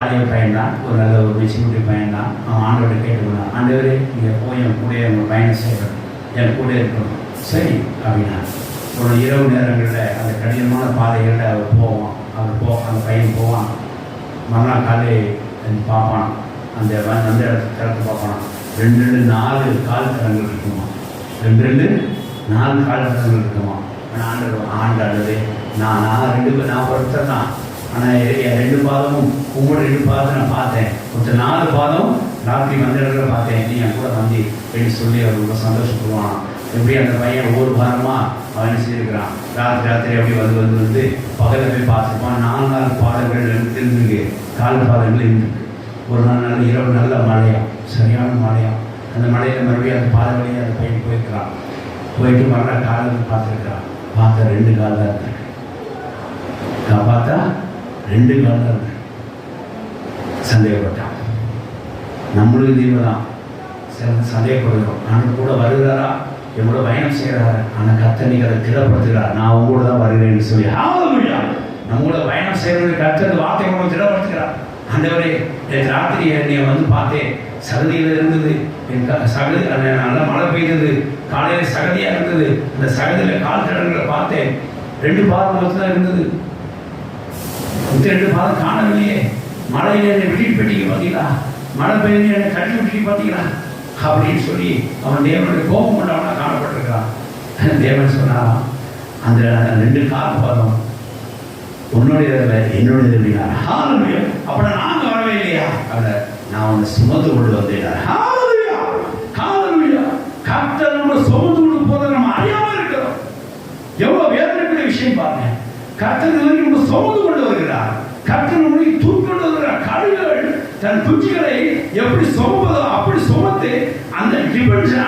பழைய பையன்தான், ஒரு நல்ல ஒரு மெச்சூரிட்டி பையன்தான். அவன் ஆண்டோட கேட்டுக்கணும், ஆண்டவரே இங்கே போய் என் கூட உங்கள் பயணம் செய்யணும், என் கூட இருக்கணும். சரி அப்படின்னா ஒரு இரவு நேரங்களில் அந்த கடினமான பாதைகளில் அவர் போவான். அந்த பையன் போவான். மறுநாள் காலையில் பார்ப்பான், அந்த இடத்துல பார்ப்பான். 2-4 கால் தடங்கள் இருக்குமா, 2-4 கால் தடங்கள் இருக்குமா. ஆண்டது நான் ஒருத்தர் தான், ஆனால் என் 2 பாதமும் உங்களோட 2 பாதத்தை நான் பார்த்தேன். ஒருத்தர் 4 பாதம் ராத்திரி வந்த இடத்துல பார்த்தேன், நீ என் கூட வந்து என்று சொல்லி அவர் ரொம்ப சந்தோஷப்படுவான். எப்படி அந்த பையன் ஒவ்வொரு வாரமாக அவன் செய்திருக்கிறான். ராத்திரி அப்படி வந்து பகலில் போய் பார்த்துருப்பான். 4 பாதங்கள் இருந்துருக்கு, 4 பாதங்கள் இருந்துருக்கு. ஒரு நாள் நல்ல இரவு நல்ல மழையா, சரியான மழையா. அந்த மழையில் மறுபடியும் அந்த பாதை வழியாக அந்த பையன் போயிருக்கிறான். போயிட்டு மறுநாள் காலையில் பார்த்துருக்கிறான். பார்த்தா 2 கால் தான் இருக்கு. பார்த்தா 2 கால் தான் இருக்கு. சந்தேகப்பட்டான். நம்மளுக்கு தீர்வு தான் சந்தேகப்படுகிறோம். நான் கூட வருகிறாரா, எவ்வளோ பயணம் செய்கிறாரு, ஆனால் கர்த்தர் நீங்கள் அதை திடப்படுத்துகிறார். நான் உங்களோட தான் வருகிறேன்னு சொல்லி நம்மளோட பயணம் செய்கிறது கர்த்தர் வார்த்தை மூலம் திடப்படுத்துகிறார். ஆண்டவரே ராத்திரி என்னை வந்து பார்த்தேன், சகதியில் இருந்தது, என் சகதி நல்லா மழை பெய்தது, காலையில் சகதியாக இருந்தது. அந்த சகதியில் கால் தடங்களை பார்த்தேன். 2 பாதம் மட்டும்தான் இருந்தது, 2 பாதம் காணவில்லையே. மழையில் என்னை விட்டிட்டு போயிட்டீங்க பார்த்தீங்களா, மழை பெய்து என்னை கட்டி விட்டுட்டு பார்த்தீங்களா அப்படின்னு சொல்லி அவன் தேவனுடைய கோபம் கொண்டவனா காணப்பட்டிருக்கிறான். தேவன் சொன்னாராம், அந்த 2 கால் பாதம் உன்னுடையதில்ல என்னுடையது அப்படின்னா. அப்ப நாங்கள் வரவே இல்லையா, அவனை நான் உன்னை சுமந்து கொண்டு வந்தேன். கர்த்தர் நம்ம சுமந்து கொண்டு போதை நம்ம அறியாம இருக்கிறோம். எவ்வளவு வேதனைக்குரிய விஷயம் பாருங்க. கர்த்தர் நம்ம சுமந்து கொண்டு வருகிறார். கர்த்தர் நம்மை தூக்கி கொண்டு வருகிறார். கழுகுகள் தன் குஞ்சுகளை எப்படி சுமப்பதோ அப்படி சுமத்து அந்த டிபென்ஷன்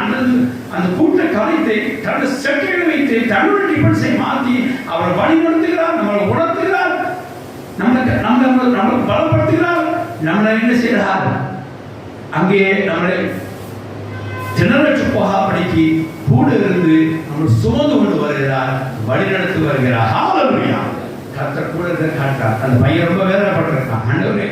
அந்த கூட்டை கலைத்து தன்னுடைய செட்டைகளை வைத்து தன்னுடைய டிபென்ஸை மாற்றி அவரை வழிநடத்துகிறார், நம்மளை உணர்த்துகிறார், நம்மளை பலப்படுத்துகிறார், நம்மளை என்ன செய்கிறார், அங்கே நம்மளை திணறற்று போகாபடிக்கு கூட இருந்து நம்மளை சுமந்து கொண்டு வருகிறார், வழிநடத்தி வருகிறார். கர்த்தர் கூட இருக்க காட்டுறார். அந்த பையன் ரொம்ப வேதனைப்பட்டிருக்கான். ஆண்டவரே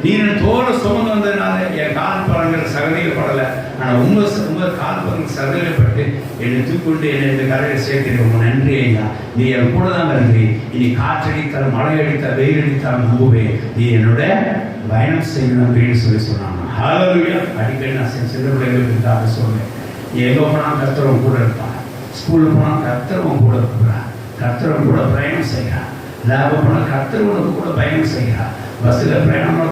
நீர் தோலை சுமந்து வந்ததுனால என் கால் பழங்கள் சகதியில் படலை, ஆனால் உங்கள் கால் பழங்கள் சகதியில் பட்டு என்னை தூக்கொண்டு என்னை இந்த கரையை சேர்க்கிறோம். நன்றி ஐயா, நீ என் கூட தான் வருகிறேன். இனி காற்றடித்தால் மழை அடித்தால் வெயில் அடித்தால் நம்புவேன், நீ என்னோட பயணம் செய்யணும் அப்படின்னு சொன்னாங்க. அடிக்கடி நான் சின்ன பிள்ளைகளுக்கு அதை சொல்றேன். எங்கே போனால் கர்த்தரும் கூட இருப்பான், ஸ்கூலுக்கு போனால் கர்த்தரும் கூட இருக்கிறார், கர்த்தரும் கூட பயணம் செய்கிறார், லேப போனால் கர்த்தரும் கூட பயணம் செய்கிறார், பஸ்ஸில் பிரயாணம்